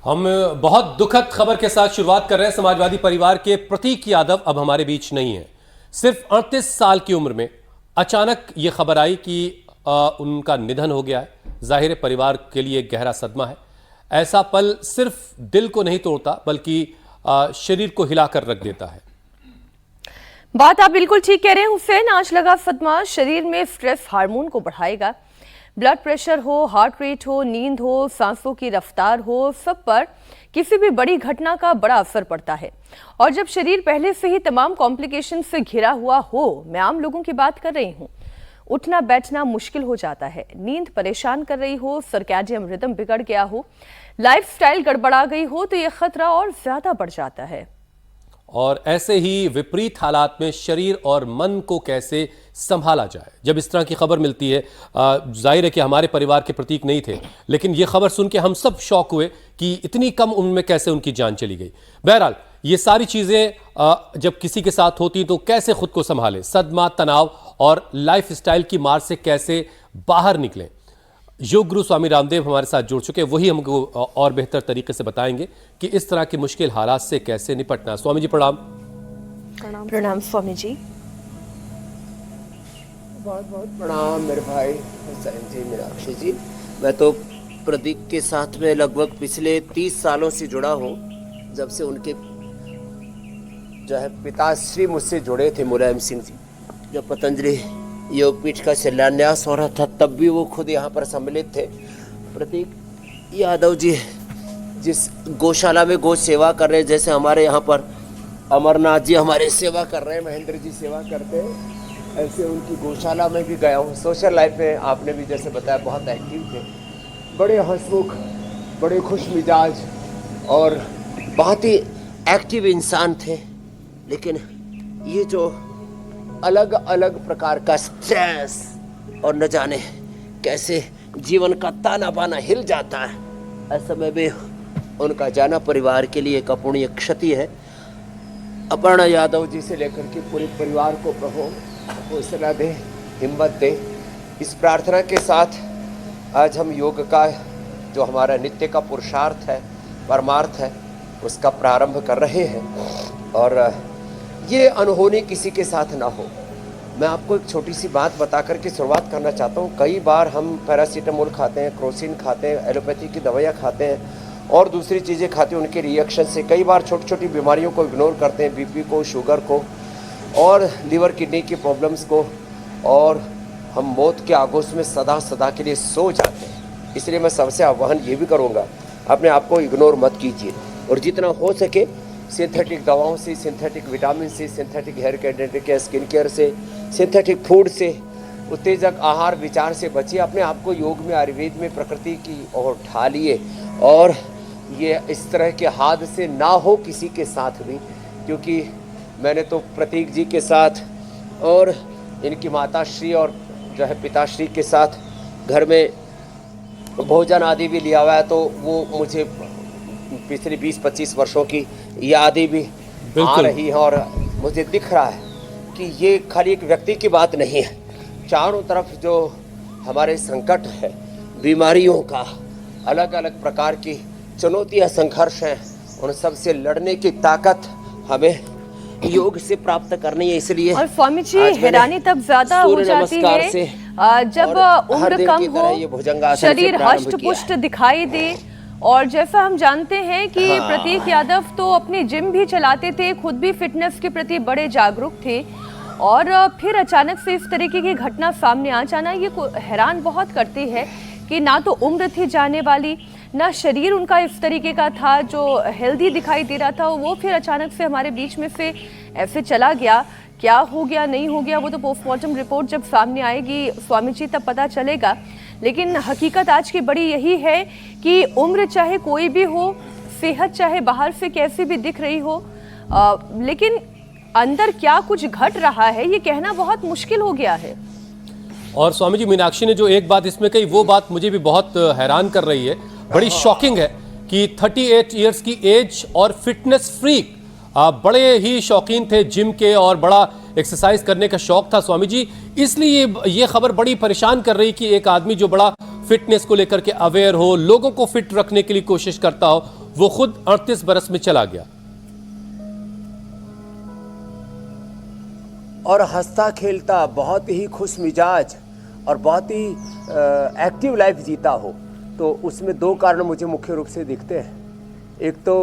हम बहुत दुखद खबर के साथ शुरुआत कर रहे हैं। समाजवादी परिवार के प्रतीक यादव अब हमारे बीच नहीं है। सिर्फ 38 साल की उम्र में अचानक ये खबर आई कि उनका निधन हो गया है। जाहिर परिवार के लिए गहरा सदमा है। ऐसा पल सिर्फ दिल को नहीं तोड़ता बल्कि शरीर को हिलाकर रख देता है। बात आप बिल्कुल ठीक कह रहे हैं हुसैन। आज लगा सदमा शरीर में स्ट्रेस हार्मोन को बढ़ाएगा। ब्लड प्रेशर हो, हार्ट रेट हो, नींद हो, सांसों की रफ्तार हो, सब पर किसी भी बड़ी घटना का बड़ा असर पड़ता है। और जब शरीर पहले से ही तमाम कॉम्प्लिकेशन से घिरा हुआ हो, मैं आम लोगों की बात कर रही हूँ, उठना बैठना मुश्किल हो जाता है, नींद परेशान कर रही हो, सर्कैडियन रिदम बिगड़ गया हो, लाइफस्टाइल गड़बड़ा गई हो, तो यह खतरा और ज्यादा बढ़ जाता है। और ऐसे ही विपरीत हालात में शरीर और मन को कैसे संभाला जाए। जब इस तरह की खबर मिलती है, जाहिर है कि हमारे परिवार के प्रतीक नहीं थे, लेकिन ये खबर सुन के हम सब शॉक हुए कि इतनी कम उम्र में कैसे उनकी जान चली गई। बहरहाल ये सारी चीज़ें जब किसी के साथ होती तो कैसे खुद को संभालें, सदमा, तनाव और लाइफस्टाइल की मार से कैसे बाहर निकलें। योग गुरु स्वामी रामदेव हमारे साथ जुड़ चुके हैं। वही हमको और बेहतर तरीके से बताएंगे कि इस तरह के मुश्किल हालात से कैसे निपटना। स्वामी जी प्रणाम। प्रणाम स्वामी जी। बहुत बहुत प्रणाम मेरे भाई हुसैन जी, मीनाक्षी जी। मैं तो प्रदीप के साथ में लगभग पिछले 30 सालों से जुड़ा हूँ। जब से उनके जो है पिताश्री मुझसे जुड़े थे, मुलायम सिंह जी, जब पतंजलि योगपीठ का शिलान्यास हो रहा था तब भी वो खुद यहाँ पर सम्मिलित थे। प्रतीक यादव जी जिस गौशाला में गौ सेवा कर रहे हैं, जैसे हमारे यहाँ पर अमरनाथ जी हमारे सेवा कर रहे हैं, महेंद्र जी सेवा करते हैं, ऐसे उनकी गौशाला में भी गया हूँ। सोशल लाइफ में आपने भी जैसे बताया बहुत एक्टिव थे, बड़े हंसमुख, बड़े खुश मिजाज और बहुत ही एक्टिव इंसान थे। लेकिन ये जो अलग अलग प्रकार का स्ट्रेस और न जाने कैसे जीवन का ताना बाना हिल जाता है, ऐसे में भी उनका जाना परिवार के लिए एक अपूर्णीय क्षति है। अपर्णा यादव जी से लेकर के पूरे परिवार को प्रभु हौसला दे, हिम्मत दे। इस प्रार्थना के साथ आज हम योग का जो हमारा नित्य का पुरुषार्थ है, परमार्थ है, उसका प्रारंभ कर रहे हैं। और ये अनहोनी किसी के साथ ना हो। मैं आपको एक छोटी सी बात बता करके शुरुआत करना चाहता हूँ। कई बार हम पैरासीटामोल खाते हैं, क्रोसिन खाते हैं, एलोपैथी की दवाइयाँ खाते हैं और दूसरी चीज़ें खाते हैं, उनके रिएक्शन से कई बार छोटी छोटी बीमारियों को इग्नोर करते हैं, बीपी को, शुगर को और लीवर किडनी की प्रॉब्लम्स को, और हम मौत के आगोश में सदा सदा के लिए सो जाते हैं। इसलिए मैं सबसे आह्वान ये भी करूँगा, अपने आप को इग्नोर मत कीजिए और जितना हो सके सिंथेटिक दवाओं से, सिंथेटिक विटामिन से, synthetic hair care, skin care से, सिंथेटिक फूड से, उत्तेजक आहार विचार से बचिए। अपने आप को योग में, आयुर्वेद में प्रकृति की ओर ढालिए और ये इस तरह के हादसे ना हो किसी के साथ भी। क्योंकि मैंने तो प्रतीक जी के साथ और इनकी माताश्री और जो है पिताश्री के साथ घर में भोजन आदि भी लिया हुआ है, तो वो मुझे पिछले 20-25 वर्षों की यादें भी आ रही हैं और मुझे दिख रहा है कि ये खाली एक व्यक्ति की बात नहीं है। चारों तरफ जो हमारे संकट है, बीमारियों का, अलग अलग प्रकार की चुनौतियां, संघर्ष हैं, उन सब से लड़ने की ताकत हमें योग से प्राप्त करनी है। इसलिए और स्वामी जी हैरानी तब ज्यादा हो जाती है जब उम्र कम हो, शरीर हष्ट पुष्ट दिखाई दे। और जैसा हम जानते हैं कि प्रतीक यादव तो अपनी जिम भी चलाते थे, खुद भी फिटनेस के प्रति बड़े जागरूक थे, और फिर अचानक से इस तरीके की घटना सामने आ जाना ये हैरान बहुत करती है कि ना तो उम्र थी जाने वाली, ना शरीर उनका इस तरीके का था जो हेल्दी दिखाई दे रहा था, वो फिर अचानक से हमारे बीच में से ऐसे चला गया। क्या हो गया, नहीं हो गया, वो तो पोस्टमार्टम रिपोर्ट जब सामने आएगी स्वामी जी तब पता चलेगा। लेकिन हकीकत आज की बड़ी यही है कि उम्र चाहे कोई भी हो, सेहत चाहे बाहर से कैसी भी दिख रही हो, लेकिन अंदर क्या कुछ घट रहा है ये कहना बहुत मुश्किल हो गया है। और स्वामी जी, मीनाक्षी ने जो एक बात इसमें कही वो बात मुझे भी बहुत हैरान कर रही है, बड़ी शॉकिंग है कि 38 इयर्स की एज और फिटनेस फ्रीक, बड़े ही शौकीन थे जिम के और बड़ा एक्सरसाइज करने का शौक था स्वामी जी। इसलिए ये खबर बड़ी परेशान कर रही कि एक आदमी जो बड़ा फिटनेस को लेकर के अवेयर हो, लोगों को फिट रखने के लिए कोशिश करता हो, वो खुद 38 बरस में चला गया। और हंसता खेलता, बहुत ही खुश मिजाज और बहुत ही एक्टिव लाइफ जीता हो, तो उसमें दो कारण मुझे मुख्य रूप से दिखते हैं। एक तो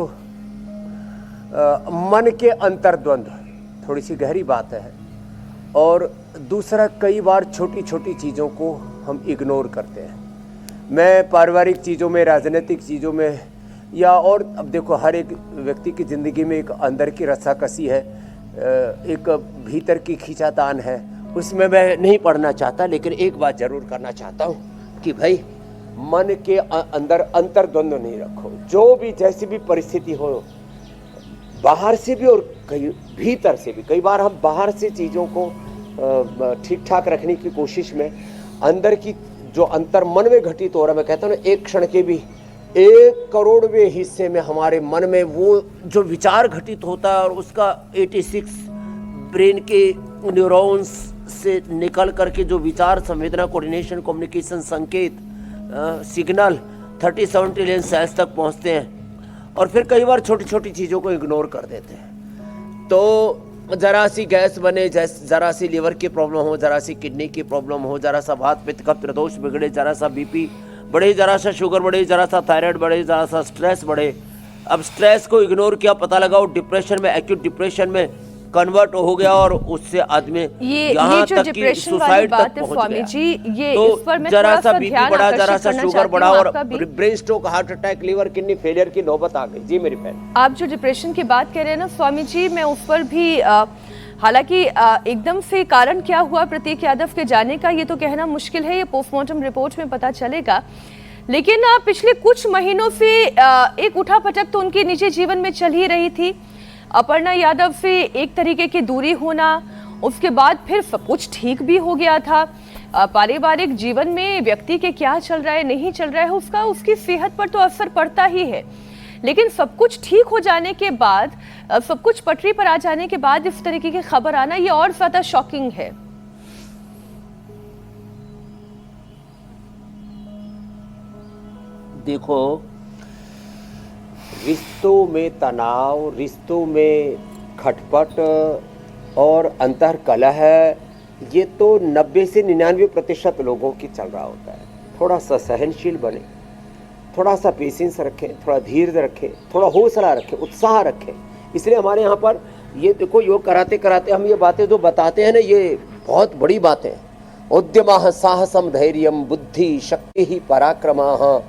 मन के अंतर्द्वंद, थोड़ी सी गहरी बात है, और दूसरा कई बार छोटी छोटी चीज़ों को हम इग्नोर करते हैं। मैं पारिवारिक चीज़ों में, राजनीतिक चीज़ों में, या और अब देखो हर एक व्यक्ति की ज़िंदगी में एक अंदर की रस्साकसी है, एक भीतर की खींचातान है, उसमें मैं नहीं पढ़ना चाहता, लेकिन एक बात जरूर करना चाहता हूँ कि भाई मन के अंदर अंतर्द्वंद नहीं रखो। जो भी जैसी भी परिस्थिति हो, बाहर से भी और कई भीतर से भी, कई बार हम बाहर से चीज़ों को ठीक ठाक रखने की कोशिश में अंदर की जो अंतर मन में घटित हो रहा है, मैं कहता हूँ ना, एक क्षण के भी 1 करोड़वें हिस्से में हमारे मन में वो जो विचार घटित होता है और उसका 86 ब्रेन के न्यूरॉन्स से निकल करके जो विचार, संवेदना, कोऑर्डिनेशन, कम्युनिकेशन, संकेत, सिग्नल 37 ट्रिलियन सेल्स तक पहुंचते हैं, और फिर कई बार छोटी छोटी चीज़ों को इग्नोर कर देते हैं। तो जरा सी गैस बने, जरा सी लीवर की प्रॉब्लम हो, जरा सी किडनी की प्रॉब्लम हो, जरा सा वात पित्त का प्रदोष बिगड़े, जरा सा बीपी बढ़े, जरा सा शुगर बढ़े, जरा सा थायराइड बढ़े, जरा सा स्ट्रेस बढ़े। अब स्ट्रेस को इग्नोर किया, पता लगा वो डिप्रेशन में, एक्यूट डिप्रेशन में कन्वर्ट हो गया, और उससे आदमी यहाँ तक कि सुसाइड तक पहुंच गया। ये तो इस पर मैं जरा थोड़ा सा सा बीपी ध्यान बढ़ा, आकर्षित जरा सा करना शुगर चाहती बढ़ा, हूँ और आपका भी। Brain stroke, heart attack, liver kidney failure की नौबत आ गई। जी मेरी बहन, आप जो डिप्रेशन की बात कह रहे हैं ना स्वामी जी, मैं उस पर भी हालांकि एकदम से कारण क्या हुआ प्रतीक यादव के जाने का ये तो कहना मुश्किल है, ये पोस्टमार्टम रिपोर्ट में पता चलेगा। लेकिन पिछले कुछ महीनों से एक उठापटक तो उनके निजी जीवन में चल ही रही थी। अपर्णा यादव से एक तरीके की दूरी होना, उसके बाद फिर सब कुछ ठीक भी हो गया था। पारिवारिक जीवन में व्यक्ति के क्या चल रहा है, नहीं चल रहा है, उसका उसकी सेहत पर तो असर पड़ता ही है। लेकिन सब कुछ ठीक हो जाने के बाद, सब कुछ पटरी पर आ जाने के बाद इस तरीके की खबर आना, ये और ज्यादा शॉकिंग है। देखो, रिश्तों में तनाव, रिश्तों में खटपट और अंतर कलह, ये तो 90 से 99% लोगों की चल रहा होता है। थोड़ा सा सहनशील बने, थोड़ा सा पेशेंस रखें, थोड़ा धीरज रखें, थोड़ा हौसला रखें, उत्साह रखें। इसलिए हमारे यहाँ पर ये देखो, योग कराते कराते हम ये बातें जो बताते हैं ना, ये बहुत बड़ी बातें हैं। उद्यमः साहसम धैर्यम बुद्धि शक्ति ही पराक्रमः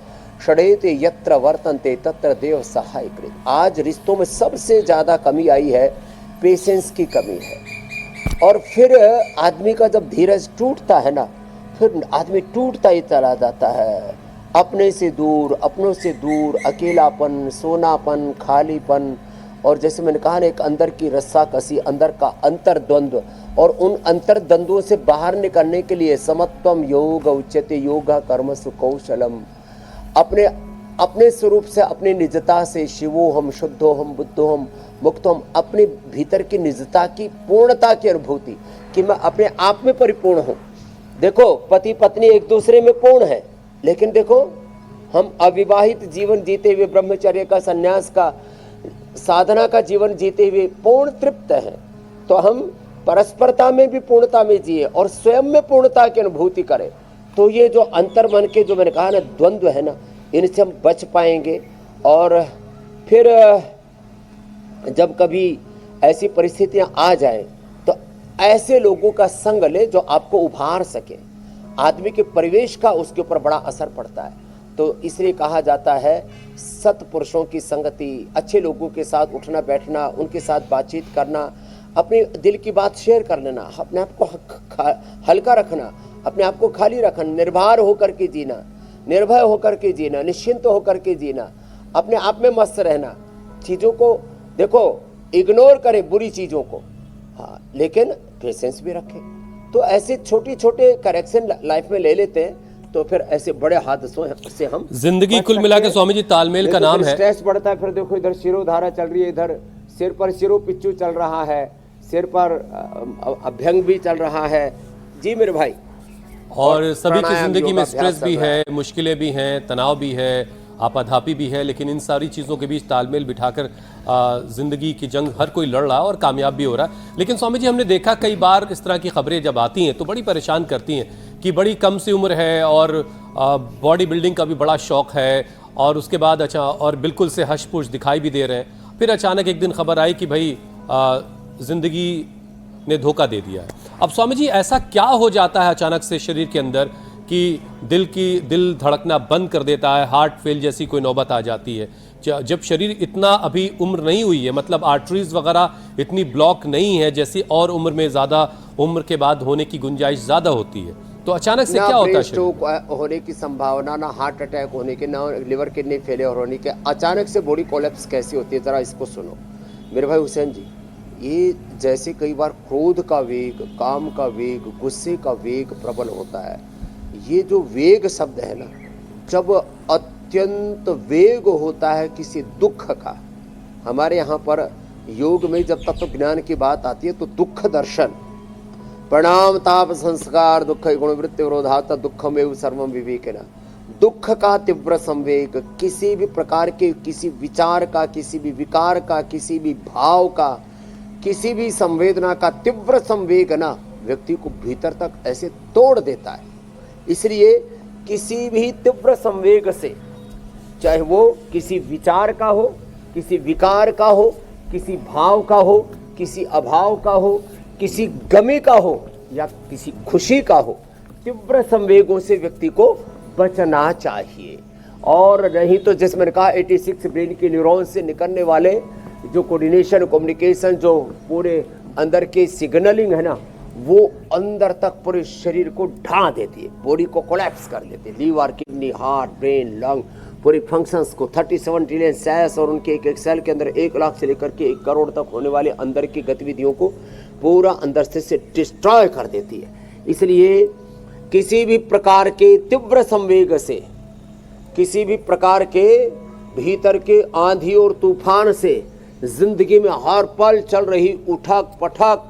षडेते यत्र वर्तन्ते तत्र देव सहाय कृत। आज रिश्तों में सबसे ज़्यादा कमी आई है, पेशेंस की कमी है। और फिर आदमी का जब धीरज टूटता है ना, फिर आदमी टूटता ही चला जाता है, अपने से दूर, अपनों से दूर, अकेलापन, सोनापन, खालीपन, और जैसे मैंने कहा ना, एक अंदर की रस्साकसी, अंदर का अंतर्द्वंद्व, और उन अंतर्द्वंद्वों से बाहर निकलने के लिए समत्वम योग उच्यते योगा कर्मसु कौशलम, अपने स्वरूप से, अपनी निजता से, शिवो हम, शुद्धो हम, बुद्धो हम, मुक्तो हम, अपने भीतर की निजता की पूर्णता की अनुभूति कि मैं अपने आप में परिपूर्ण हूँ। देखो, पति पत्नी एक दूसरे में पूर्ण है, लेकिन देखो हम अविवाहित जीवन जीते हुए, ब्रह्मचर्य का, संन्यास का, साधना का जीवन जीते हुए पूर्ण तृप्त हैं। तो हम परस्परता में भी पूर्णता में जिए और स्वयं में पूर्णता की अनुभूति करें, तो ये जो अंतर्मन के, जो मैंने कहा ना, द्वंद्व है ना, इनसे हम बच पाएंगे। और फिर जब कभी ऐसी परिस्थितियां आ जाएं, तो ऐसे लोगों का संग ले जो आपको उभार सके। आदमी के परिवेश का उसके ऊपर बड़ा असर पड़ता है। तो इसलिए कहा जाता है, सत्पुरुषों की संगति, अच्छे लोगों के साथ उठना बैठना, उनके साथ बातचीत करना, अपने दिल की बात शेयर कर लेना, अपने आप को हल्का रखना, अपने आप को खाली रखना, निर्भर होकर के जीना, निर्भय होकर के जीना, निश्चिंत होकर के जीना, अपने आप में मस्त रहना। चीज़ों को देखो, इग्नोर करें बुरी चीज़ों को, हाँ, लेकिन पेशेंस भी रखें। तो ऐसे छोटे छोटे करेक्शन लाइफ में ले लेते हैं, तो फिर ऐसे बड़े हादसों से हम जिंदगी कुल मिलाकर स्वामी जी तालमेल का नाम है। स्ट्रेस बढ़ता है, फिर देखो इधर शिरोधारा चल रही है, इधर सिर पर शिरो पिच्चू चल रहा है, सिर पर अभ्यंग भी चल रहा है। जी मेरे भाई, और सभी की जिंदगी में स्ट्रेस भी है, मुश्किलें भी हैं, तनाव भी है, आपाधापी भी है, लेकिन इन सारी चीज़ों के बीच तालमेल बिठाकर ज़िंदगी की जंग हर कोई लड़ रहा है और कामयाब भी हो रहा है। लेकिन स्वामी जी, हमने देखा कई बार इस तरह की खबरें जब आती हैं तो बड़ी परेशान करती हैं कि बड़ी कम सी उम्र है और बॉडी बिल्डिंग का भी बड़ा शौक है, और उसके बाद अच्छा और बिल्कुल से हश-पुश दिखाई भी दे रहे हैं। फिर अचानक एक दिन खबर आई कि भाई ज़िंदगी ने धोखा दे दिया है। अब स्वामी जी, ऐसा क्या हो जाता है अचानक से शरीर के अंदर कि दिल धड़कना बंद कर देता है, हार्ट फेल जैसी कोई नौबत आ जाती है? जब शरीर इतना अभी उम्र नहीं हुई है, मतलब आर्टरीज वगैरह इतनी ब्लॉक नहीं है जैसी और उम्र में ज़्यादा उम्र के बाद होने की गुंजाइश ज़्यादा होती है, तो अचानक से क्या होता है? स्ट्रोक होने की संभावना, ना हार्ट अटैक होने की, ना लिवर किडनी फेलियर होने के, अचानक से बॉडी कोलैप्स कैसी होती है, ज़रा इसको सुनो मेरे भाई हुसैन जी। ये जैसे कई बार क्रोध का वेग, काम का वेग, गुस्से का वेग प्रबल होता है। ये जो वेग शब्द है ना, जब अत्यंत वेग होता है किसी दुख का, हमारे यहाँ पर योग में जब तत्व ज्ञान की बात आती है तो दुख दर्शन, प्रणाम ताप संस्कार दुख गुणवृत्ति विरोधात दुखमेव सर्वम विवेकेन, दुख का तीव्र संवेग, किसी भी प्रकार के किसी विचार का, किसी भी विकार का, किसी भी भाव का, किसी भी संवेदना का तीव्र संवेग ना व्यक्ति को भीतर तक ऐसे तोड़ देता है। इसलिए किसी भी तीव्र संवेग से, चाहे वो किसी विचार का हो, किसी विकार का हो, किसी भाव का हो, किसी अभाव का हो, किसी गमी का हो या किसी खुशी का हो, तीव्र संवेगों से व्यक्ति को बचना चाहिए। और नहीं तो जैसे मैंने कहा 86 ब्रेन के न्यूरॉन्स से निकलने वाले जो कोऑर्डिनेशन, कम्युनिकेशन, जो पूरे अंदर के सिग्नलिंग है ना, वो अंदर तक पूरे शरीर को ढा देती है, बॉडी को कोलैप्स कर देती है। Liver, kidney, heart, brain, lung, पूरी फंक्शंस को 37 ट्रिलियन सेल्स और उनके एक सेल के अंदर 1 लाख से लेकर के 1 करोड़ तक होने वाले अंदर की गतिविधियों को पूरा अंदर से डिस्ट्रॉय कर देती है। इसलिए किसी भी प्रकार के तीव्र संवेग से, किसी भी प्रकार के भीतर के आंधी और तूफान से जिंदगी में हर पल चल रही उठक पटक,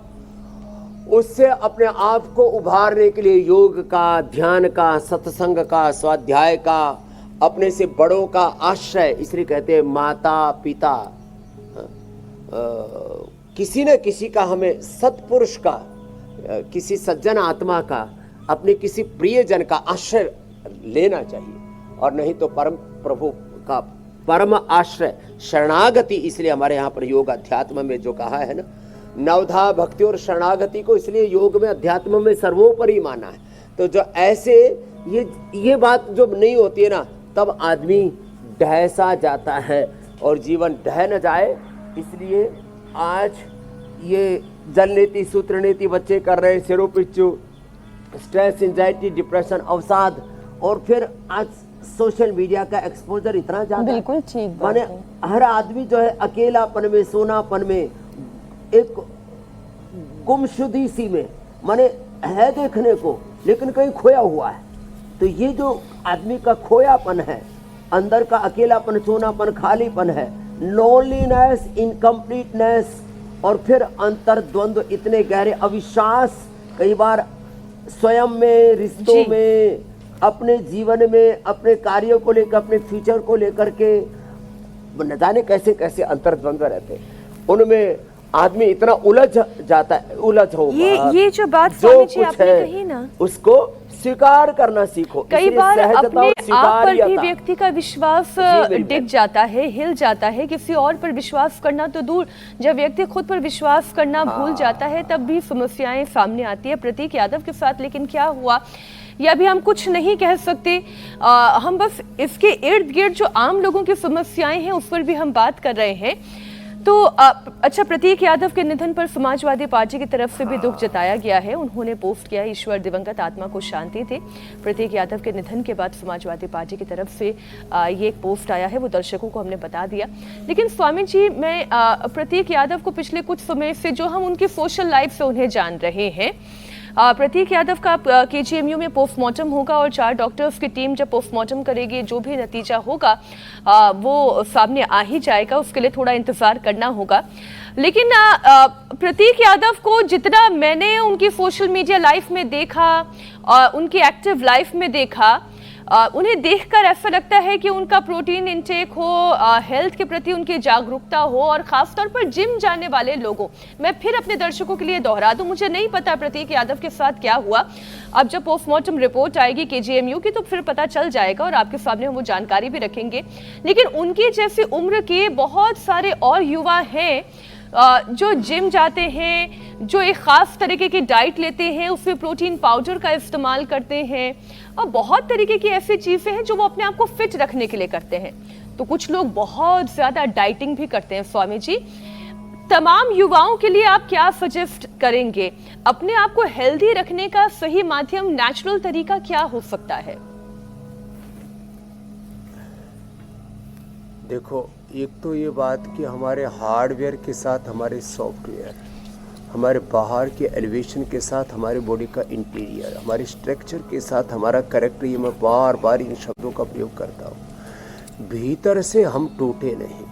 उससे अपने आप को उभारने के लिए योग का, ध्यान का, सत्संग का, स्वाध्याय का, अपने से बड़ों का आश्रय, इसलिए कहते हैं माता पिता, किसी न किसी का, हमें सत्पुरुष का, किसी सज्जन आत्मा का, अपने किसी प्रियजन का आश्रय लेना चाहिए। और नहीं तो परम प्रभु का परम आश्रय शरणागति। इसलिए हमारे यहाँ पर योग अध्यात्म में जो कहा है ना, नवधा भक्ति और शरणागति को इसलिए योग में अध्यात्म में सर्वोपरि माना है। तो जो ऐसे ये बात जो नहीं होती है ना, तब आदमी ढह सा जाता है और जीवन ढह न जाए। इसलिए आज ये जल नीति, सूत्र नीति बच्चे कर रहे हैं, सिरोपिच्चू, स्ट्रेस, एंजाइटी, डिप्रेशन, अवसाद, और फिर आज सोशल मीडिया का एक्सपोजर इतना ज्यादा, बिल्कुल ठीक, माने हर आदमी जो है अकेलापन में, सोनापन में, एक गुमशुदी सी में, माने है देखने को लेकिन कहीं खोया हुआ है। तो ये जो आदमी का खोयापन है, अंदर का अकेलापन, सोनापन, खालीपन है, लोनलीनेस, इनकम्प्लीटनेस, और फिर अंतर्द्वंद, इतने गहरे अविश्वास, कई बार स्वयं में, रिश्तों में, अपने जीवन में, अपने कार्यों को लेकर, अपने फ्यूचर को लेकर के न जाने कैसे कैसे अंतर्द्वंद रहते हैं। उनमें आदमी इतना उलझ जाता है, उलझ हो ये जो बात जो स्वामी जी कुछ आपने है कही ना, उसको स्वीकार करना सीखो। कई बार अपने आप पर भी स्वीकार्यता। व्यक्ति का विश्वास डिग जाता है, हिल जाता है। किसी और पर विश्वास करना तो दूर, जब व्यक्ति खुद पर विश्वास करना भूल जाता है तब भी समस्याएं सामने आती है। प्रतीक यादव के साथ लेकिन क्या हुआ या भी हम कुछ नहीं कह सकते। हम बस इसके इर्द गिर्द जो आम लोगों की समस्याएं हैं उस पर भी हम बात कर रहे हैं। तो अच्छा, प्रतीक यादव के निधन पर समाजवादी पार्टी की तरफ से भी दुख जताया गया है। उन्होंने पोस्ट किया, ईश्वर दिवंगत आत्मा को शांति दे। प्रतीक यादव के निधन के बाद समाजवादी पार्टी की तरफ से ये एक पोस्ट आया है, वो दर्शकों को हमने बता दिया। लेकिन स्वामी जी, मैं प्रतीक यादव को पिछले कुछ समय से जो हम उनकी सोशल लाइफ से उन्हें जान रहे हैं, प्रतीक यादव का केजीएमयू में पोस्टमार्टम होगा और 4 डॉक्टर्स की टीम जब पोस्टमार्टम करेगी, जो भी नतीजा होगा वो सामने आ ही जाएगा। उसके लिए थोड़ा इंतजार करना होगा। लेकिन प्रतीक यादव को जितना मैंने उनकी सोशल मीडिया लाइफ में देखा, उनकी एक्टिव लाइफ में देखा, उन्हें देखकर ऐसा लगता है कि उनका प्रोटीन इंटेक हो, हेल्थ के प्रति उनकी जागरूकता हो, और खासतौर पर जिम जाने वाले लोगों, मैं फिर अपने दर्शकों के लिए दोहरा दूं, मुझे नहीं पता प्रतीक यादव के साथ क्या हुआ। अब जब पोस्टमार्टम रिपोर्ट आएगी केजीएमयू की तो फिर पता चल जाएगा और आपके सामने वो जानकारी भी रखेंगे। लेकिन उनकी जैसी उम्र के बहुत सारे और युवा हैं जो जिम जाते हैं, जो एक खास तरीके की डाइट लेते हैं, उसमें प्रोटीन पाउडर का इस्तेमाल करते हैं और बहुत तरीके की ऐसी चीजें हैं जो वो अपने आप को फिट रखने के लिए करते हैं। तो कुछ लोग बहुत ज्यादा डाइटिंग भी करते हैं। स्वामी जी, तमाम युवाओं के लिए आप क्या सजेस्ट करेंगे? अपने आप को हेल्दी रखने का सही माध्यम, नेचुरल तरीका क्या हो सकता है? देखो, एक तो ये बात कि हमारे हार्डवेयर के साथ हमारे सॉफ्टवेयर, हमारे बाहर के एलिवेशन के साथ हमारे बॉडी का इंटीरियर, हमारे स्ट्रक्चर के साथ हमारा कैरेक्टर, ये मैं बार बार इन शब्दों का प्रयोग करता हूँ। भीतर से हम टूटे नहीं,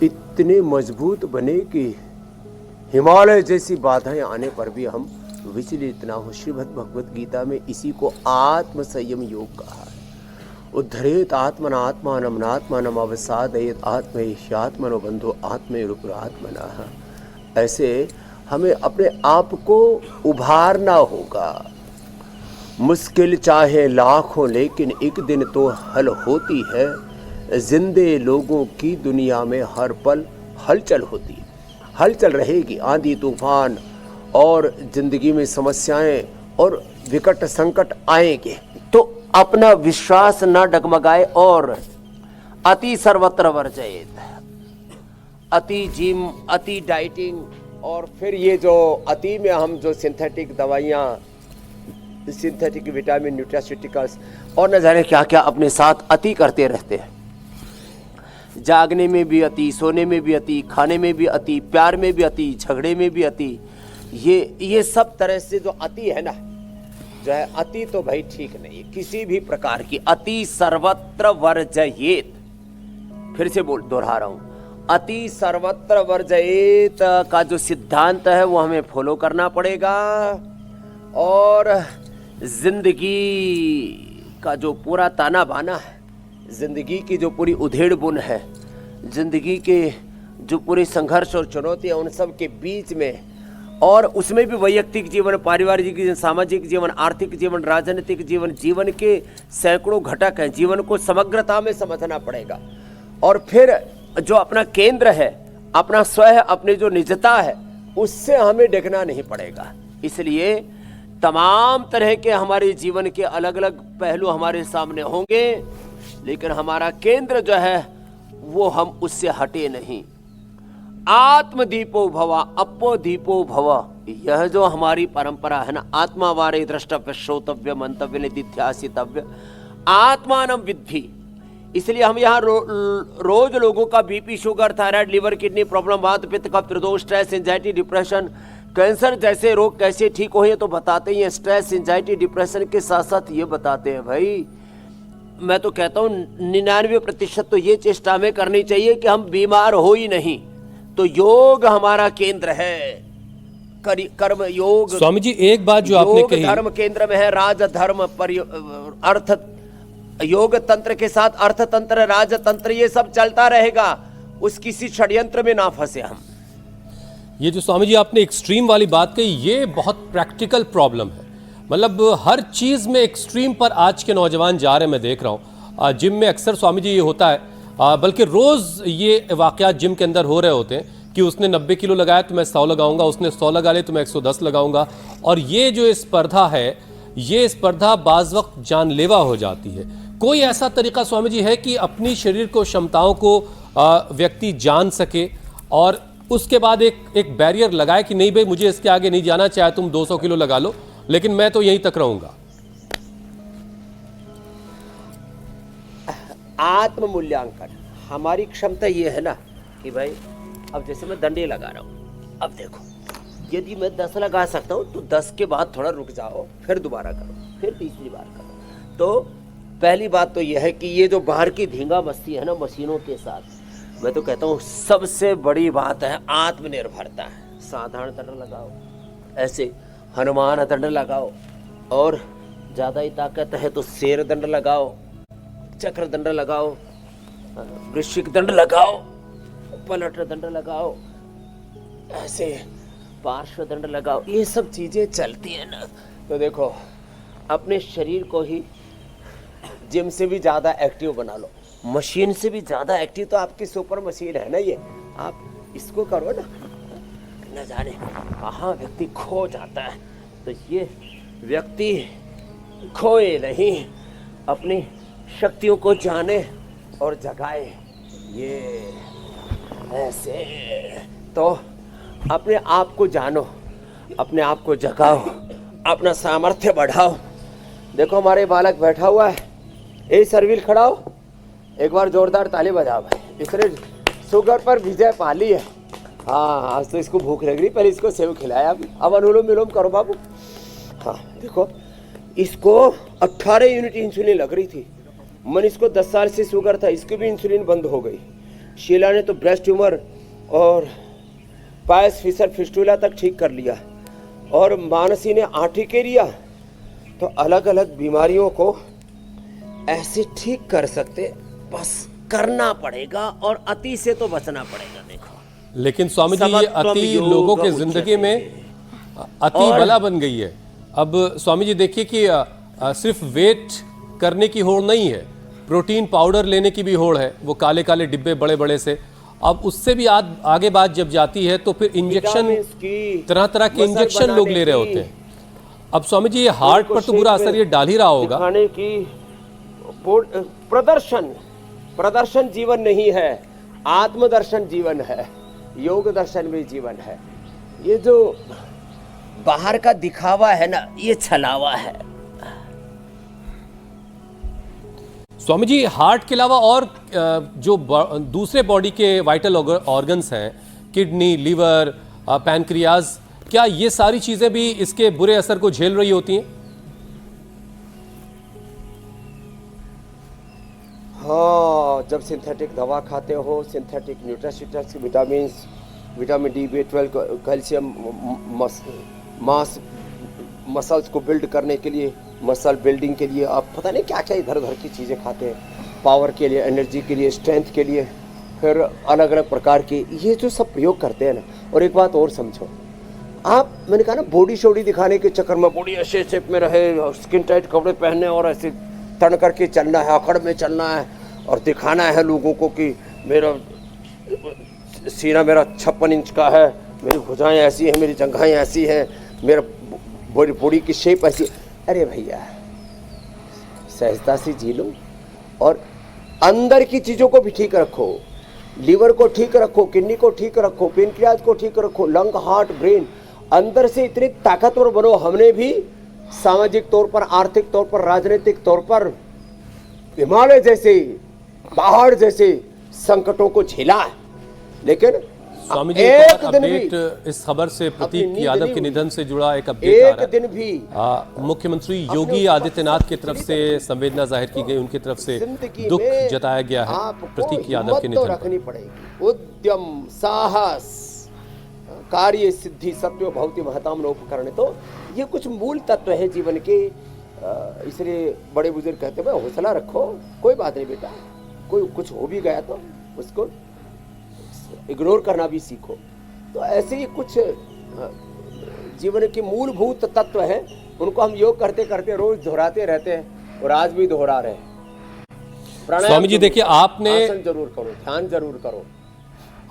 इतने मजबूत बने कि हिमालय जैसी बाधाएं आने पर भी हम विचलित ना हो। श्रीमद् भगवत गीता में इसी को आत्म संयम योग कहा है। उद्धरेत आत्मनात्मानं नात्मानं अवसादयेत आत्मैह्यात्मनो बंधो आत्मैरुपरात्मनः। ऐसे हमें अपने आप को उभारना होगा। मुश्किल चाहे लाखों, लेकिन एक दिन तो हल होती है। जिंदे लोगों की दुनिया में हर पल हलचल होती है, हलचल रहेगी। आंधी तूफान और जिंदगी में समस्याएं और विकट संकट आएंगे, तो अपना विश्वास न डगमगाए और अति सर्वत्र वर्जयेत। अति जिम, अति डाइटिंग, और फिर ये जो अति में हम जो सिंथेटिक दवाइयाँ, सिंथेटिक विटामिन, न्यूट्रास्यूटिकल्स और न जाने क्या क्या अपने साथ अति करते रहते हैं। जागने में भी अति, सोने में भी अति, खाने में भी अति, प्यार में भी अति, झगड़े में भी अति। ये सब तरह से जो अति है ना, जो है अति, तो भाई ठीक नहीं है किसी भी प्रकार की। अति सर्वत्र वर्जयेत, फिर से दोहरा रहा हूं, अति सर्वत्र वर्जयेत का जो सिद्धांत है वो हमें फॉलो करना पड़ेगा। और जिंदगी का जो पूरा ताना बाना है, जिंदगी की जो पूरी उधेड़ बुन है, जिंदगी के जो पूरे संघर्ष और चुनौतियां, उन सब के बीच में, और उसमें भी वैयक्तिक जीवन, पारिवारिक जीवन, सामाजिक जीवन, आर्थिक जीवन, राजनीतिक जीवन, जीवन के सैकड़ों घटक हैं। जीवन को समग्रता में समझना पड़ेगा। और फिर जो अपना केंद्र है, अपना स्व है, अपनी जो निजता है, उससे हमें देखना नहीं पड़ेगा। इसलिए तमाम तरह के हमारे जीवन के अलग अलग पहलू हमारे सामने होंगे, लेकिन हमारा केंद्र जो है वो हम उससे हटे नहीं। आत्मदीपो भव, अपो दीपो भव, यह जो हमारी परंपरा है ना, आत्मा वारे द्रष्टव्य श्रोतव्य मंतव्य निधिध्यासितव्य आत्मानं विद्धि। इसलिए हम यहाँ रोज लोगों का BP, sugar, thyroid, liver, kidney problem, वात, पित्त, कफ, त्रिदोष, स्ट्रेस, एंजाइटी, डिप्रेशन, कैंसर जैसे रोग कैसे ठीक हो, ये तो बताते ही हैं। स्ट्रेस, एंजाइटी, डिप्रेशन के साथ साथ ये बताते हैं भाई, मैं तो कहता हूँ 99% तो ये चेष्टा हमें करनी चाहिए कि हम बीमार हो ही नहीं। तो योग हमारा केंद्र है, कर्म योग। स्वामी जी, एक बात जो आपने कही, धर्म केंद्र में है, राज धर्म अर्थ, योग तंत्र के साथ अर्थतंत्र, राजतंत्र, ये सब चलता रहेगा। उस किसी षड्यंत्र में ना फंसे हम। ये जो स्वामी जी आपने एक्सट्रीम वाली बात कही, ये बहुत प्रैक्टिकल प्रॉब्लम है। मतलब हर चीज में एक्सट्रीम पर आज के नौजवान जा रहे हैं। मैं देख रहा हूँ जिम में अक्सर स्वामी जी ये होता है, बल्कि रोज ये वाकयात जिम के अंदर हो रहे होते हैं कि उसने 90 किलो लगाया तो मैं 100 लगाऊंगा, उसने 100 लगा ले तो मैं 110 लगाऊंगा। और ये जो स्पर्धा है, ये स्पर्धा बाज वक्त जानलेवा हो जाती है। कोई ऐसा तरीका स्वामी जी है कि अपनी शरीर को, क्षमताओं को व्यक्ति जान सके और उसके बाद एक बैरियर लगाए कि नहीं भाई मुझे इसके आगे नहीं जाना, चाहे तुम 200 किलो लगा लो, लेकिन मैं तो यहीं तक रहूंगा? आत्म मूल्यांकन, हमारी क्षमता ये है ना कि भाई अब जैसे मैं डंडे लगा रहा हूं, अब देखो यदि मैं 10 लगा सकता हूं तो 10 के बाद थोड़ा रुक जाओ, फिर दोबारा करो, फिर तीसरी बार करो। तो पहली बात तो यह है कि ये जो बाहर की धींगा मस्ती है ना मशीनों के साथ, मैं तो कहता हूँ सबसे बड़ी बात है आत्मनिर्भरता है। साधारण दंड लगाओ, ऐसे हनुमान दंड लगाओ और ज्यादा ही ताकत है तो शेर दंड लगाओ, चक्र दंड लगाओ, वृश्चिक दंड लगाओ, पलट दंड लगाओ, ऐसे पार्श्व दंड लगाओ, ये सब चीजें चलती है ना। तो देखो अपने शरीर को ही जिम से भी ज्यादा एक्टिव बना लो, मशीन से भी ज्यादा एक्टिव तो आपकी सुपर मशीन है ना ये, आप इसको करो ना, न जाने कहाँ व्यक्ति खो जाता है। तो ये व्यक्ति खोए नहीं, अपनी शक्तियों को जाने और जगाए, ये ऐसे। तो अपने आप को जानो, अपने आप को जगाओ, अपना सामर्थ्य बढ़ाओ। देखो हमारे बालक बैठा हुआ है, यही सर्विल खड़ा हो, एक बार जोरदार ताली बजाओ भाई, इसने शुगर पर विजय पा ली है। हाँ आज तो इसको भूख लग रही, पहले इसको सेव खिलाया, अब अनुलोम विलोम करो बाबू। हाँ देखो इसको 18 यूनिट इंसुलिन लग रही थी, मनीष को 10 साल से शुगर था, इसकी भी इंसुलिन बंद हो गई। शीला ने तो ब्रेस्ट ट्यूमर और पायस फिशर फिस्टुला तक ठीक कर लिया, और मानसी ने आंटी के लिया। तो अलग अलग बीमारियों को ऐसे ठीक कर सकते, बस करना पड़ेगा और अति से तो बचना पड़ेगा। देखो लेकिन स्वामी जी ये अति लोगों के जिंदगी में अति बला बन गई है। अब स्वामी जी देखिए कि सिर्फ वेट करने की होड़ नहीं है, प्रोटीन पाउडर लेने की भी होड़ है, वो काले काले डिब्बे बड़े बड़े से। अब उससे भी आगे बात जब जाती है तो फिर इंजेक्शन, तरह तरह के इंजेक्शन लोग ले रहे होते हैं। अब स्वामी जी ये हार्ट पर तो बुरा असर ये डाल ही रहा होगा। खाने की प्रदर्शन जीवन नहीं है, आत्मदर्शन जीवन है, योग दर्शन भी जीवन है। ये जो बाहर का दिखावा है ना, ये छलावा है। स्वामी जी हार्ट के अलावा और जो दूसरे बॉडी के वाइटल ऑर्गन्स हैं, किडनी, लीवर, पैनक्रियाज, क्या ये सारी चीजें भी इसके बुरे असर को झेल रही होती हैं? हाँ, जब सिंथेटिक दवा खाते हो, synthetic nutraceutics, vitamin D, B12, calcium, mass muscles को बिल्ड करने के लिए, मसल बिल्डिंग के लिए, आप पता नहीं क्या क्या इधर उधर की चीज़ें खाते हैं, पावर के लिए, एनर्जी के लिए, स्ट्रेंथ के लिए, फिर अलग अलग प्रकार के ये जो सब प्रयोग करते हैं ना। और एक बात और समझो आप, मैंने कहा ना बॉडी शोडी दिखाने के चक्कर में, बॉडी ऐसे शेप में रहे, स्किन टाइट कपड़े पहनने और ऐसे तन करके चलना है, अकड़ में चलना है और दिखाना है लोगों को कि मेरा सीना मेरा 56 इंच का है, मेरी भुजाएं ऐसी हैं, मेरी जंघाएं ऐसी हैं, मेरा बॉडी की शेप ऐसी। अरे भैया सहजता से जी लो और अंदर की चीज़ों को भी ठीक रखो, लीवर को ठीक रखो, किडनी को ठीक रखो, पेनक्रियाज को ठीक रखो, लंग, हार्ट, ब्रेन, अंदर से इतनी ताकतवर बनो। हमने भी सामाजिक तौर पर, आर्थिक तौर पर, राजनीतिक तौर पर हिमालय जैसे, पहाड़ जैसे संकटों को झेला है, लेकिन स्वामी जी एक अपडेट इस खबर से, प्रतीक यादव के निधन से जुड़ा एक अपडेट आ रहा है। दिन भी मुख्यमंत्री योगी आदित्यनाथ की तरफ से संवेदना जाहिर की गई, उनकी तरफ से दुख जताया गया है प्रतीक यादव के निधन रखनी पड़ेगी। उद्यम, साहस, कार्य सिद्धि, सत्य भवति महताम नोपकरण, तो ये कुछ मूल तत्व है जीवन के। इसलिए बड़े बुजुर्ग कहते हैं हौसला रखो, कोई बात नहीं बेटा, कोई कुछ हो भी गया तो उसको इग्नोर करना भी सीखो। तो ऐसे ही कुछ जीवन के मूलभूत तत्व हैं, उनको हम योग करते करते रोज दोहराते रहते हैं और आज भी दोहरा रहे हैं। स्वामी जी देखिए आपने जरूर करो, ध्यान जरूर करो।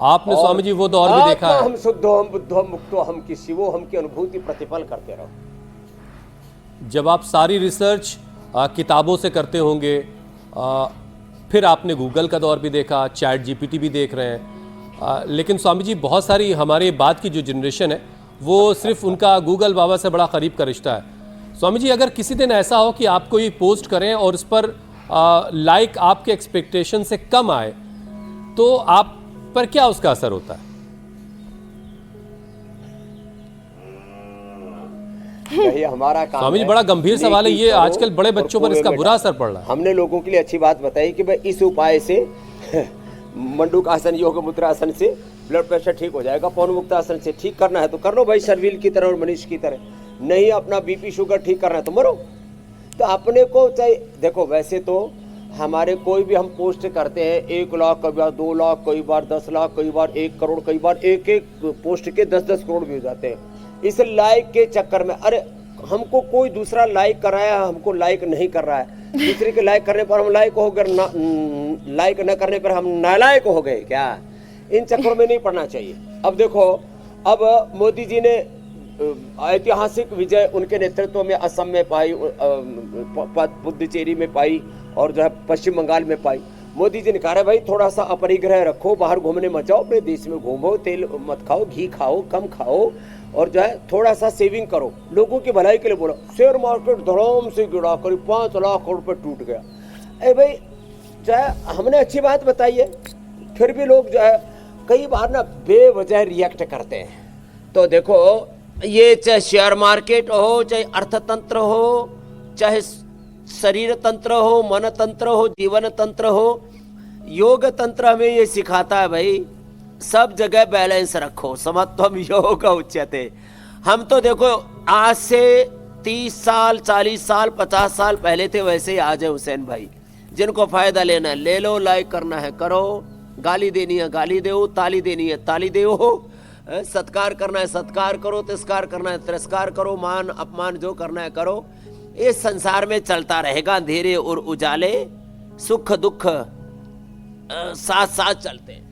आपने स्वामी जी वो दौर भी देखा है, हम शुद्धो, हम बुद्धो, हम मुक्तो, हम की शिवो, हम की अनुभूति प्रतिपल करते रहो। जब आप सारी रिसर्च किताबों से करते होंगे, फिर आपने गूगल का दौर भी देखा, चैट जीपीटी भी देख रहे हैं, लेकिन स्वामी जी बहुत सारी हमारे बाद की जो जनरेशन है वो सिर्फ उनका गूगल बाबा से बड़ा करीब का रिश्ता है। स्वामी जी अगर किसी दिन ऐसा हो कि आप कोई पोस्ट करें और उस पर लाइक आपके एक्सपेक्टेशन से कम आए, तो आप पर क्या उसका असर होता है? ये हमारा काम स्वामी जी बड़ा गंभीर सवाल है ये, आजकल बड़े बच्चों पर इसका बुरा असर पड़ रहा है। हमने लोगों के लिए अच्छी बात बताई कि भाई इस उपाय से मंडूक आसन, योग मुद्रा आसन से ब्लड प्रेशर ठीक हो जाएगा, पवन मुक्त आसन से ठीक करना है तो कर लो भाई, शर्विल की तरह और मनीष की तरह। नहीं अपना बीपी शुगर ठीक करना है तो मरो। तो अपने को चाहे देखो, वैसे तो हमारे कोई भी हम पोस्ट करते हैं 1 लाख, कई बार 2 लाख, कई बार 10 लाख, कई बार 1 करोड़, कई बार एक पोस्ट के 10-10 करोड़ भी हो जाते हैं। इस लाइक के चक्कर में, अरे हमको कोई दूसरा लाइक कर रहा है, हमको लाइक नहीं कर रहा है, दूसरे के लाइक करने पर हम लाइक हो गए, लाइक न करने पर हम नालायक हो गए क्या? इन चक्करों में नहीं पड़ना चाहिए। अब देखो, अब मोदी जी ने ऐतिहासिक विजय उनके नेतृत्व में असम में पाई, पुदुचेरी में पाई और जो है पश्चिम बंगाल में पाई। मोदी जी ने कहा भाई थोड़ा सा अपरिग्रह रखो, बाहर घूमने मत जाओ, अपने देश में घूमो, तेल मत खाओ, घी खाओ, कम खाओ और जो है थोड़ा सा सेविंग करो, लोगों की भलाई के लिए बोलो। शेयर मार्केट धड़ाम से गिरा, करीब 5 लाख करोड़ रुपये टूट गया। अरे भाई जो है हमने अच्छी बात बताई है, फिर भी लोग जो है कई बार ना बेवजह रिएक्ट करते हैं। तो देखो, ये चाहे शेयर मार्केट हो, चाहे अर्थतंत्र हो, चाहे शरीर तंत्र हो, मन तंत्र हो, जीवन तंत्र हो, योग तंत्र हमें ये सिखाता है भाई, सब जगह बैलेंस रखो, समत्वम योग उच्यते। हम तो देखो आज से 30 साल, 40 साल, 50 साल पहले थे वैसे ही आज है हुसैन भाई। जिनको फायदा लेना है ले लो, लाइक करना है करो, गाली देनी है गाली दो, ताली देनी है ताली दो, सत्कार करना है सत्कार करो, तिरस्कार करना है तिरस्कार करो, मान अपमान जो करना है करो। इस संसार में चलता रहेगा, अंधेरे और उजाले, सुख दुख साथ साथ चलते हैं।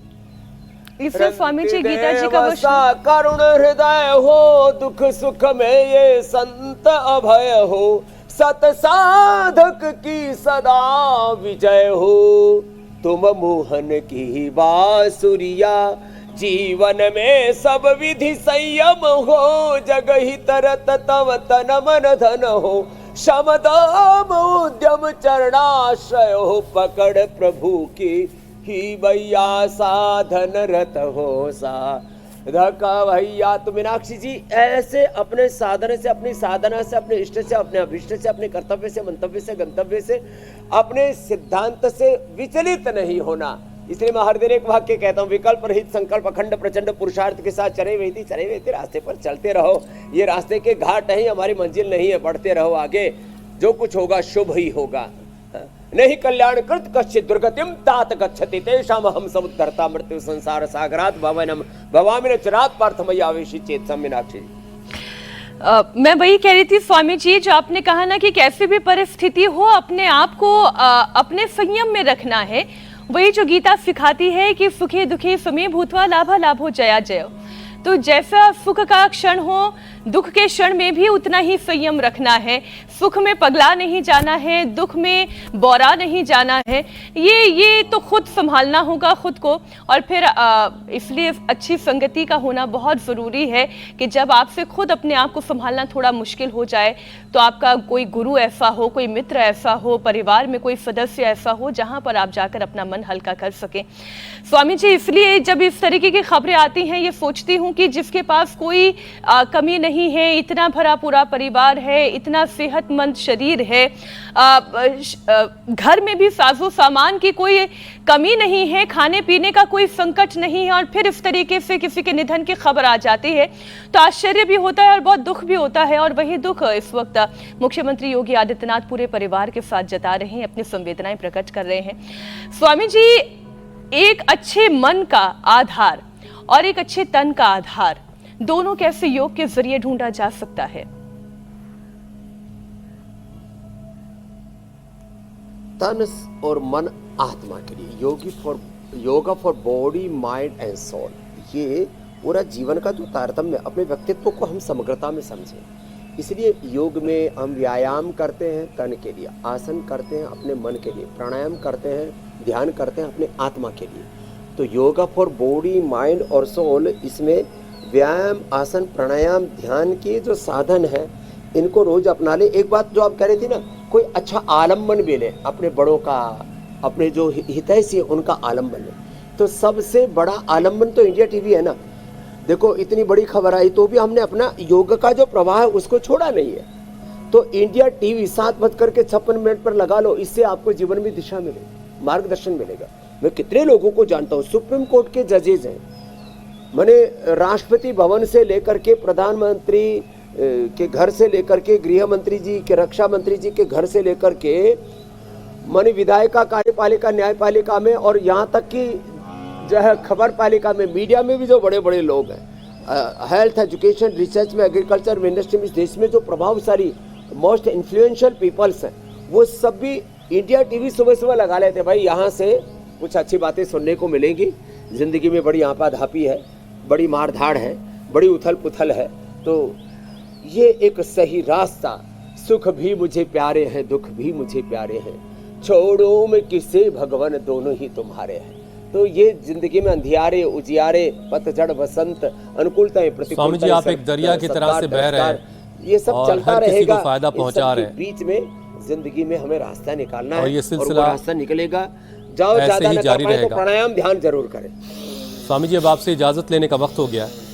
इसमें स्वामी जी गीता जी का करुण हृदय हो, दुख सुख में ये संत अभय हो, सत साधक की सदा विजय हो, तुम मोहन की बांसुरिया, जीवन में सब विधि संयम हो, जग ही तरत तव तन मन धन हो, शम दम उद्यम चरणाश्रय हो, पकड़ प्रभु की ही भैया साधन रत हो साधका भैया। तो मीनाक्षी जी ऐसे अपने साधन से, अपनी साधना से, अपने इष्ट से, अपने अभिष्ट से, अपने कर्तव्य से, मंतव्य से, गंतव्य से, अपने सिद्धांत से विचलित नहीं होना। इसलिए मैं हर दिन एक वाक्य कहता हूँ, विकल्प रहित संकल्प अखंड प्रचंड पुरुषार्थ के साथ चले वेती रास्ते पर चलते रहो। ये रास्ते के घाट है, हमारी मंजिल नहीं है, बढ़ते रहो आगे, जो कुछ होगा शुभ ही होगा। नहीं कल्याण कृत कश्चित दुर्गतिम तात गच्छति तेषाम हम समुद्धरता मृत्यु संसार सागरात भवनम भवामि चिरात पार्थमय्या आवेशी चेत। मीनाक्षी मैं वही कह रही थी स्वामी जी, जो आपने कहा ना कि कैसी भी परिस्थिति हो अपने आप को अपने संयम में रखना है, वही जो गीता सिखाती है कि सुखे दुखे समे भूतवा लाभा लाभो जया जय। तो जैसा सुख का क्षण हो, दुख के क्षण में भी उतना ही संयम रखना है। सुख में पगला नहीं जाना है, दुख में बौरा नहीं जाना है। ये तो खुद संभालना होगा खुद को। और फिर इसलिए अच्छी संगति का होना बहुत ज़रूरी है कि जब आपसे खुद अपने आप को संभालना थोड़ा मुश्किल हो जाए तो आपका कोई गुरु ऐसा हो, कोई मित्र ऐसा हो, परिवार में कोई सदस्य ऐसा हो जहाँ पर आप जाकर अपना मन हल्का कर सकें। स्वामी जी, इसलिए जब इस तरीके की खबरें आती हैं ये सोचती हूँ कि जिसके पास कोई कमी नहीं है, इतना भरा पूरा परिवार है, इतना सेहतमंद शरीर है, घर में भी साजो सामान की कोई कमी नहीं है, खाने पीने का कोई संकट नहीं है, और फिर इस तरीके से किसी के निधन की खबर आ जाती है तो आश्चर्य भी होता है और बहुत दुख भी होता है। और वही दुख इस वक्त मुख्यमंत्री योगी आदित्यनाथ पूरे परिवार के साथ जता रहे हैं, अपनी संवेदनाएं प्रकट कर रहे हैं। स्वामी जी, एक अच्छे मन का आधार और एक अच्छे तन का आधार दोनों कैसे योग के जरिए ढूंढा जा सकता है? तन और मन आत्मा के लिए, yoga for body mind and soul. ये पूरा जीवन का जो तारतम्य, अपने व्यक्तित्व को हम समग्रता में समझें। इसलिए योग में हम व्यायाम करते हैं तन के लिए, आसन करते हैं अपने मन के लिए, प्राणायाम करते हैं, ध्यान करते हैं अपने आत्मा के लिए। तो योगा फॉर बॉडी माइंड और सोल, इसमें व्यायाम, आसन, प्राणायाम, ध्यान के जो साधन है इनको रोज अपना ले। एक बात जो आप कह रहे थे ना, कोई अच्छा आलम्बन भी ले अपने बड़ों का, अपने जो हितैषी है उनका आलम्बन ले। तो सबसे बड़ा आलम्बन तो इंडिया टीवी है ना। देखो इतनी बड़ी खबर आई तो भी हमने अपना योग का जो प्रवाह है उसको छोड़ा नहीं है। तो इंडिया टीवी 7:56 पर लगा लो, इससे आपको जीवन में दिशा मिलेगी, मार्गदर्शन मिलेगा। मैं कितने लोगों को जानता हूँ, सुप्रीम कोर्ट के जजेज हैं, मैंने राष्ट्रपति भवन से लेकर के प्रधानमंत्री के घर से लेकर के गृह मंत्री जी के, रक्षा मंत्री जी के घर से लेकर के माननीय विधायिका, कार्यपालिका, न्यायपालिका में और यहाँ तक कि जो है खबर पालिका में, मीडिया में भी जो बड़े बड़े लोग हैं, हेल्थ, एजुकेशन, रिसर्च में, एग्रीकल्चर में, इंडस्ट्री में, इस देश में जो प्रभावशाली मोस्ट इन्फ्लुएंशियल पीपल्स हैं, वो सब भी इंडिया टीवी सुबह सुबह लगा लेते। भाई यहाँ से कुछ अच्छी बातें सुनने को मिलेंगी, ज़िंदगी में बड़ी आपाधापी है, बड़ी मारधाड़ है, बड़ी उथल पुथल है, तो ये एक सही रास्ता, सुख भी मुझे प्यारे हैं, दुख भी मुझे प्यारे हैं, छोड़ो मैं किसे भगवान, दोनों ही तुम्हारे हैं। तो ये जिंदगी में अंधियारे, उजियारे, पतझड़, बसंत, अनुकूलताएं, प्रतिकूलताएं, स्वामी जी आप एक दरिया की तरह से बह रहे हैं, ये सब चलता हर किसी रहेगा, को फायदा पहुंचा रहे हैं। बीच में जिंदगी में हमें रास्ता निकालना है और ये सिलसिला वो रास्ता निकलेगा। जाओ, ऐसे ज्यादा ही न जारी कर पाए तो रहेगा। प्राणायाम ध्यान जरूर करें। स्वामी जी अब आपसे इजाजत लेने का वक्त हो गया है।